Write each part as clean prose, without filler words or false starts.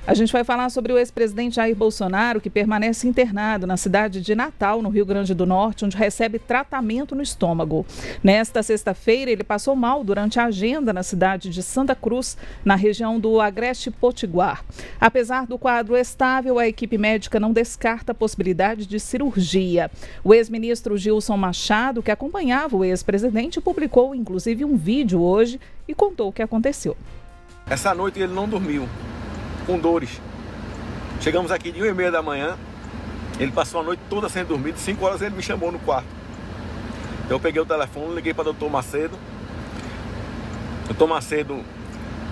A gente vai falar sobre o ex-presidente Jair Bolsonaro, que permanece internado na cidade de Natal, no Rio Grande do Norte, onde recebe tratamento no estômago. Nesta sexta-feira, ele passou mal durante a agenda na cidade de Santa Cruz, na região do Agreste Potiguar. Apesar do quadro estável, a equipe médica não descarta a possibilidade de cirurgia. O ex-ministro Gilson Machado, que acompanhava o ex-presidente, publicou inclusive um vídeo hoje e contou o que aconteceu. Essa noite ele não dormiu, com dores. Chegamos aqui de 1h30 da manhã, ele passou a noite toda sem dormir, de 5 horas ele me chamou no quarto. Então eu peguei o telefone, liguei para o Dr. Macedo. O Dr. Macedo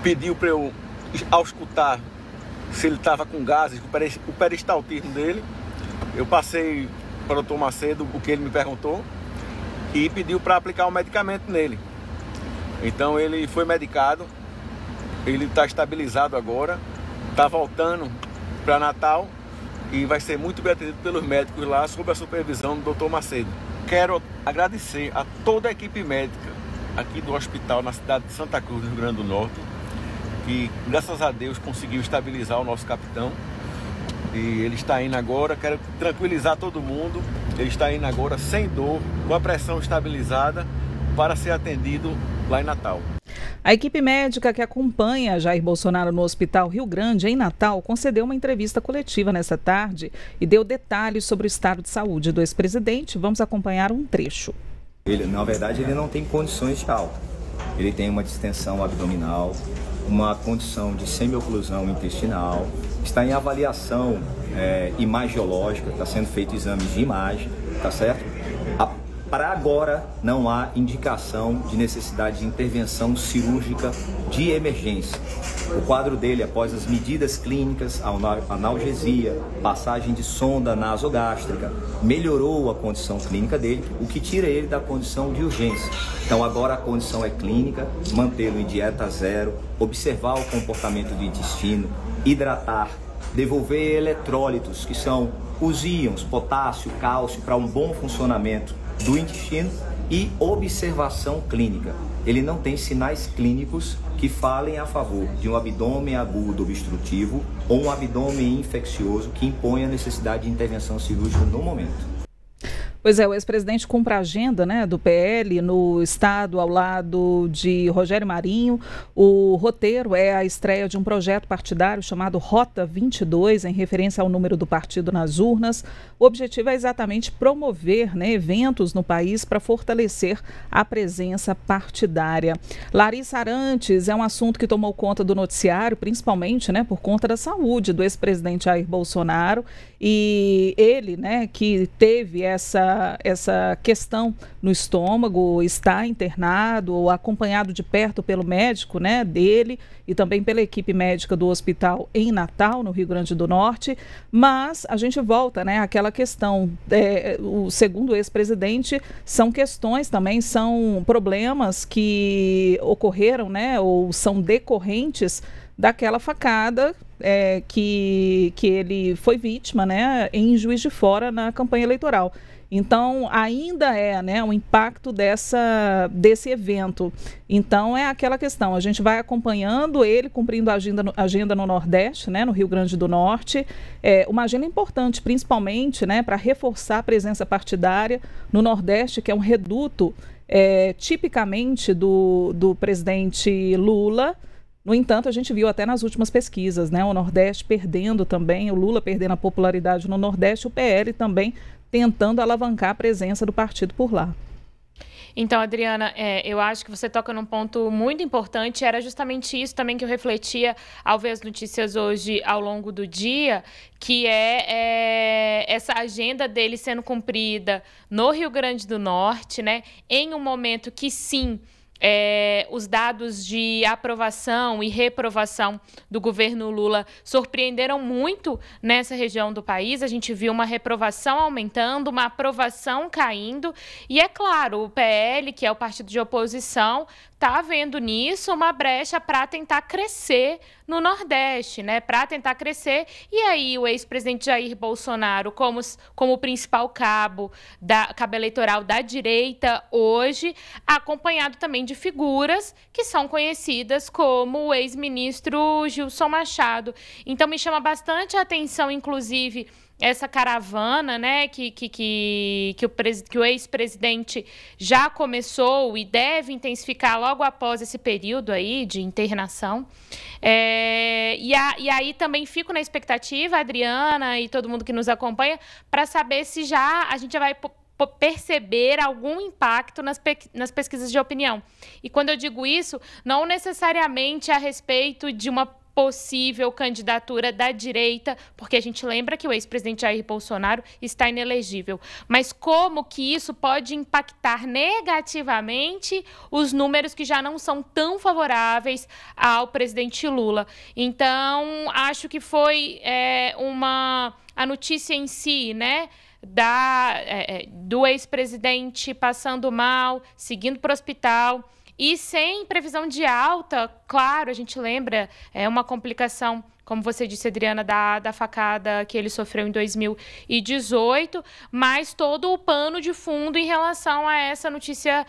pediu para eu auscultar se ele estava com gases, o peristaltismo dele. Eu passei para o Dr. Macedo o que ele me perguntou e pediu para aplicar um medicamento nele. Então ele foi medicado, ele está estabilizado agora. Está voltando para Natal e vai ser muito bem atendido pelos médicos lá, sob a supervisão do Dr. Macedo. Quero agradecer a toda a equipe médica aqui do hospital na cidade de Santa Cruz, no Rio Grande do Norte, que graças a Deus conseguiu estabilizar o nosso capitão. E ele está indo agora, quero tranquilizar todo mundo, ele está indo agora sem dor, com a pressão estabilizada, para ser atendido lá em Natal. A equipe médica que acompanha Jair Bolsonaro no Hospital Rio Grande, em Natal, concedeu uma entrevista coletiva nesta tarde e deu detalhes sobre o estado de saúde do ex-presidente. Vamos acompanhar um trecho. Na verdade, ele não tem condições de alta. Ele tem uma distensão abdominal, uma condição de semioclusão intestinal, está em avaliação imagiológica, está sendo feito exames de imagem, tá certo? Para agora, não há indicação de necessidade de intervenção cirúrgica de emergência. O quadro dele, após as medidas clínicas, analgesia, passagem de sonda nasogástrica, melhorou a condição clínica dele, o que tira ele da condição de urgência. Então agora a condição é clínica, mantê-lo em dieta zero, observar o comportamento do intestino, hidratar, devolver eletrólitos, que são os íons, potássio, cálcio, para um bom funcionamento do intestino, e observação clínica. Ele não tem sinais clínicos que falem a favor de um abdômen agudo obstrutivo ou um abdômen infeccioso que impõe a necessidade de intervenção cirúrgica no momento. Pois é, o ex-presidente cumpre a agenda, do PL no estado ao lado de Rogério Marinho. O roteiro é a estreia de um projeto partidário chamado Rota 22, em referência ao número do partido nas urnas. O objetivo é exatamente promover eventos no país para fortalecer a presença partidária. Larissa Arantes é um assunto que tomou conta do noticiário, principalmente por conta da saúde do ex-presidente Jair Bolsonaro. E ele, que teve essa questão no estômago, está internado, acompanhado de perto pelo médico dele e também pela equipe médica do hospital em Natal, no Rio Grande do Norte. Mas a gente volta àquela questão, segundo o ex-presidente, são questões também, são problemas que ocorreram, ou são decorrentes daquela facada que ele foi vítima em Juiz de Fora na campanha eleitoral. Então, ainda é o impacto desse evento. Então, é aquela questão, a gente vai acompanhando ele, cumprindo a agenda no Nordeste, no Rio Grande do Norte. Uma agenda importante, principalmente para reforçar a presença partidária no Nordeste, que é um reduto tipicamente do presidente Lula. No entanto, a gente viu até nas últimas pesquisas, o Nordeste perdendo também, o Lula perdendo a popularidade no Nordeste, o PL também tentando alavancar a presença do partido por lá. Então, Adriana, eu acho que você toca num ponto muito importante, era justamente isso também que eu refletia ao ver as notícias hoje ao longo do dia, que essa agenda dele sendo cumprida no Rio Grande do Norte, em um momento que sim, os dados de aprovação e reprovação do governo Lula surpreenderam muito nessa região do país. A gente viu uma reprovação aumentando, uma aprovação caindo. E, é claro, o PL, que é o partido de oposição, está vendo nisso uma brecha para tentar crescer no Nordeste, né? Para tentar crescer. E aí o ex-presidente Jair Bolsonaro, como principal cabo eleitoral da direita hoje, acompanhado também de figuras que são conhecidas como o ex-ministro Gilson Machado. Então me chama bastante a atenção, inclusive, essa caravana, né, que o ex-presidente já começou e deve intensificar logo após esse período aí de internação. E aí também fico na expectativa, Adriana e todo mundo que nos acompanha, para saber se a gente já vai perceber algum impacto nas pesquisas de opinião. E quando eu digo isso, não necessariamente a respeito de uma possível candidatura da direita, porque a gente lembra que o ex-presidente Jair Bolsonaro está inelegível, mas como que isso pode impactar negativamente os números que já não são tão favoráveis ao presidente Lula. Então, acho que foi a notícia em si, né, do ex-presidente passando mal, seguindo para o hospital, e sem previsão de alta, claro, a gente lembra, é uma complicação, como você disse, Adriana, da facada que ele sofreu em 2018, mas todo o pano de fundo em relação a essa notícia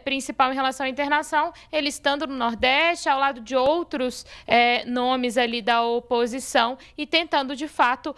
principal em relação à internação, ele estando no Nordeste, ao lado de outros nomes ali da oposição e tentando, de fato,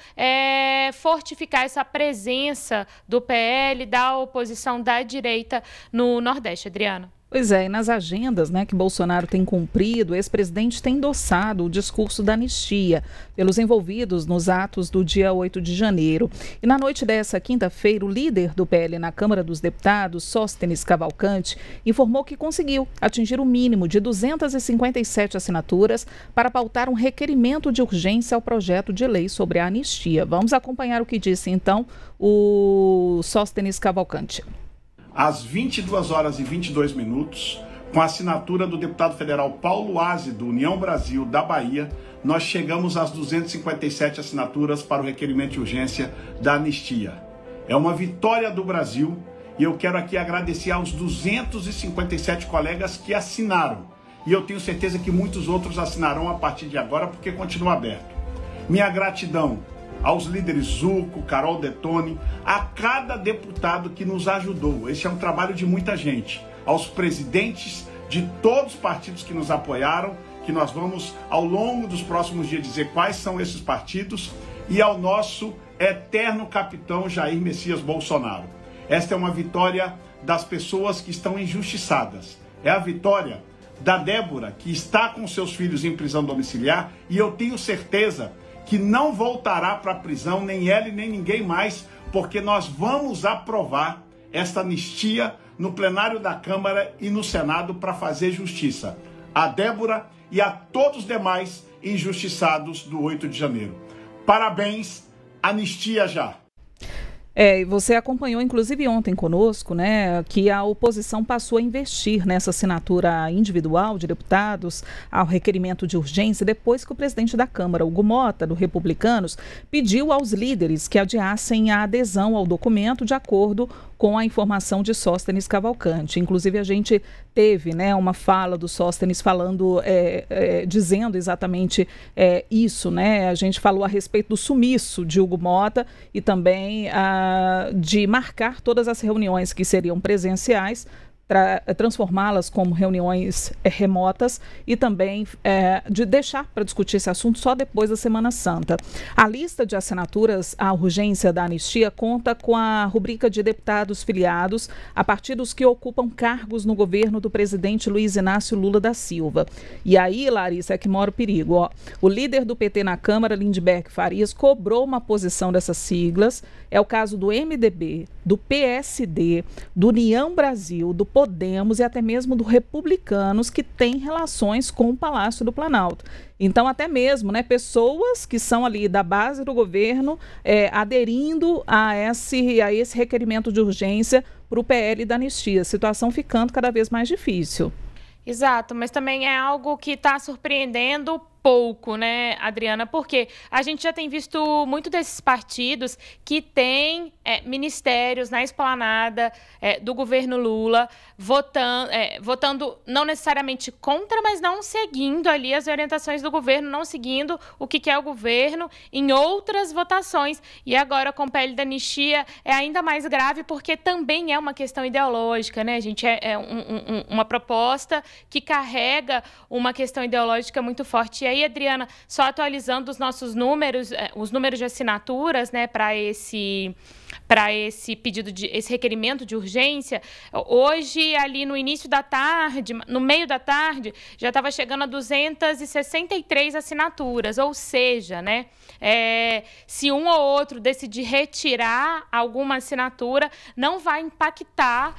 fortificar essa presença do PL, da oposição da direita no Nordeste. Adriana. Pois é, e nas agendas, né, que Bolsonaro tem cumprido, o ex-presidente tem endossado o discurso da anistia pelos envolvidos nos atos do dia 8 de janeiro. E na noite dessa quinta-feira, o líder do PL na Câmara dos Deputados, Sóstenes Cavalcante, informou que conseguiu atingir o mínimo de 257 assinaturas para pautar um requerimento de urgência ao projeto de lei sobre a anistia. Vamos acompanhar o que disse, então, o Sóstenes Cavalcante. Às 22 horas e 22 minutos, com a assinatura do deputado federal Paulo Aze, do União Brasil, da Bahia, nós chegamos às 257 assinaturas para o requerimento de urgência da anistia. É uma vitória do Brasil e eu quero aqui agradecer aos 257 colegas que assinaram. E eu tenho certeza que muitos outros assinarão a partir de agora, porque continua aberto. Minha gratidão aos líderes Zucco, Carol Detone, a cada deputado que nos ajudou. Este é um trabalho de muita gente. Aos presidentes de todos os partidos que nos apoiaram, que nós vamos, ao longo dos próximos dias, dizer quais são esses partidos, e ao nosso eterno capitão Jair Messias Bolsonaro. Esta é uma vitória das pessoas que estão injustiçadas. É a vitória da Débora, que está com seus filhos em prisão domiciliar, e eu tenho certeza que não voltará para a prisão, nem ela e nem ninguém mais, porque nós vamos aprovar esta anistia no plenário da Câmara e no Senado para fazer justiça a Débora e a todos os demais injustiçados do 8 de janeiro. Parabéns, anistia já! E você acompanhou, inclusive ontem conosco, né, que a oposição passou a investir nessa assinatura individual de deputados ao requerimento de urgência depois que o presidente da Câmara, Hugo Mota, do Republicanos, pediu aos líderes que adiassem a adesão ao documento de acordo com a informação de Sóstenes Cavalcante. Inclusive, a gente teve, né, uma fala do Sóstenes falando, dizendo exatamente isso, né? A gente falou a respeito do sumiço de Hugo Mota e também de marcar todas as reuniões que seriam presenciais, transformá-las como reuniões remotas e também de deixar para discutir esse assunto só depois da Semana Santa. A lista de assinaturas à urgência da anistia conta com a rubrica de deputados filiados a partidos que ocupam cargos no governo do presidente Luiz Inácio Lula da Silva. E aí, Larissa, é que mora o perigo. Ó. O líder do PT na Câmara, Lindbergh Farias, cobrou uma posição dessas siglas. É o caso do MDB, do PSD, do União Brasil, do Podemos e até mesmo do Republicanos, que têm relações com o Palácio do Planalto. Então, até mesmo, né, pessoas que são ali da base do governo aderindo a esse requerimento de urgência para o PL da anistia. Situação ficando cada vez mais difícil. Exato, mas também é algo que está surpreendendo pouco, né, Adriana? Porque a gente já tem visto muito desses partidos que têm ministérios na esplanada do governo Lula, votando não necessariamente contra, mas não seguindo ali as orientações do governo, não seguindo o que quer o governo em outras votações. E agora, com o PL da anistia, é ainda mais grave, porque também é uma questão ideológica, né, gente? Uma proposta que carrega uma questão ideológica muito forte. E aí, Adriana, só atualizando os nossos números, os números de assinaturas, né, para esse pedido esse requerimento de urgência, hoje, ali no início da tarde, no meio da tarde, já estava chegando a 263 assinaturas, ou seja, né, se um ou outro decidir retirar alguma assinatura, não vai impactar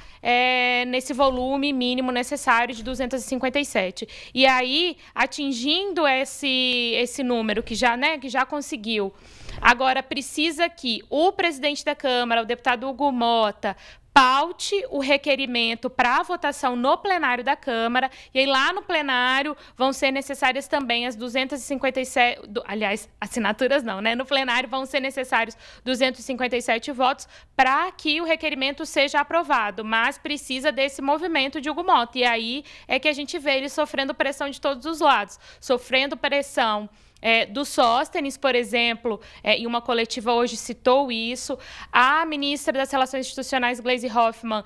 nesse volume mínimo necessário de 257. E aí, atingindo esse número que já conseguiu, agora precisa que o presidente da Câmara, o deputado Hugo Mota, paute o requerimento para a votação no plenário da Câmara, e aí lá no plenário vão ser necessárias também as 257, aliás, assinaturas não, né? No plenário vão ser necessários 257 votos para que o requerimento seja aprovado, mas precisa desse movimento de Hugo Mota, e aí é que a gente vê ele sofrendo pressão de todos os lados, sofrendo pressão do Sóstenes, por exemplo, em uma coletiva hoje citou isso. A ministra das Relações Institucionais, Gleisi Hoffmann,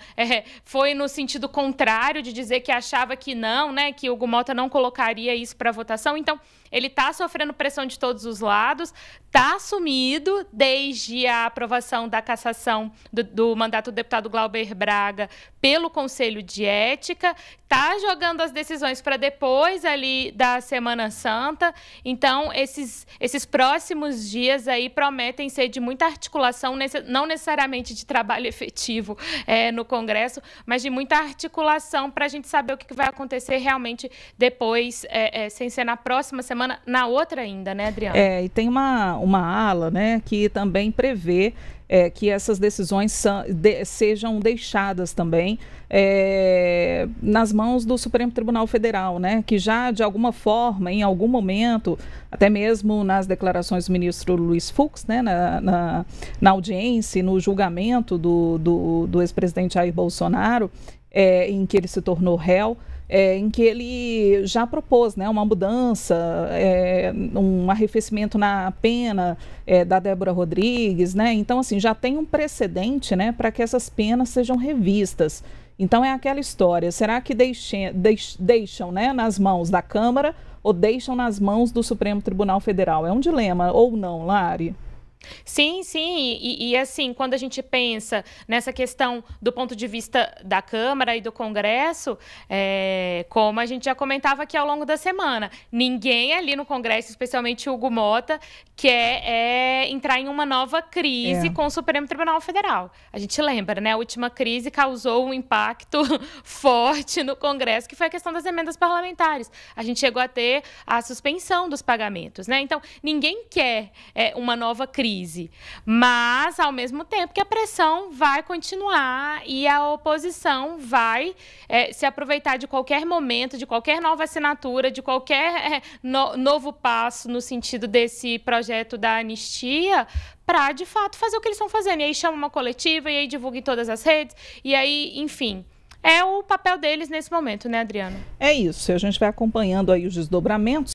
foi no sentido contrário, de dizer que achava que não, né, que o Hugo Mota não colocaria isso para votação. Então, ele está sofrendo pressão de todos os lados, está assumido desde a aprovação da cassação do mandato do deputado Glauber Braga pelo Conselho de Ética, está jogando as decisões para depois ali da Semana Santa. Então, esses próximos dias aí prometem ser de muita articulação, não necessariamente de trabalho efetivo no Congresso, mas de muita articulação para a gente saber o que vai acontecer realmente depois, sem ser na próxima semana, na outra ainda, né, Adriana? E tem uma ala, né, que também prevê que essas decisões sejam deixadas também nas mãos do Supremo Tribunal Federal, né, que já de alguma forma, em algum momento, até mesmo nas declarações do ministro Luiz Fux, né, na audiência, no julgamento do ex-presidente Jair Bolsonaro, em que ele se tornou réu, em que ele já propôs, né, uma mudança, um arrefecimento na pena da Débora Rodrigues, né? Então, assim, já tem um precedente, né, para que essas penas sejam revistas. Então, é aquela história, será que deixam, né, nas mãos da Câmara ou deixam nas mãos do Supremo Tribunal Federal? É um dilema, ou não, Lari? Sim, sim, e assim, quando a gente pensa nessa questão do ponto de vista da Câmara e do Congresso, como a gente já comentava aqui ao longo da semana, ninguém ali no Congresso, especialmente o Hugo Mota, quer entrar em uma nova crise com o Supremo Tribunal Federal. A gente lembra, né? A última crise causou um impacto forte no Congresso, que foi a questão das emendas parlamentares. A gente chegou a ter a suspensão dos pagamentos, né? Então, ninguém quer uma nova crise, mas, ao mesmo tempo, que a pressão vai continuar e a oposição vai se aproveitar de qualquer momento, de qualquer nova assinatura, de qualquer novo passo no sentido desse projeto da anistia, para, de fato, fazer o que eles estão fazendo. E aí chama uma coletiva, e aí divulga em todas as redes, e aí, enfim... É o papel deles nesse momento, né, Adriana? É isso, a gente vai acompanhando aí os desdobramentos.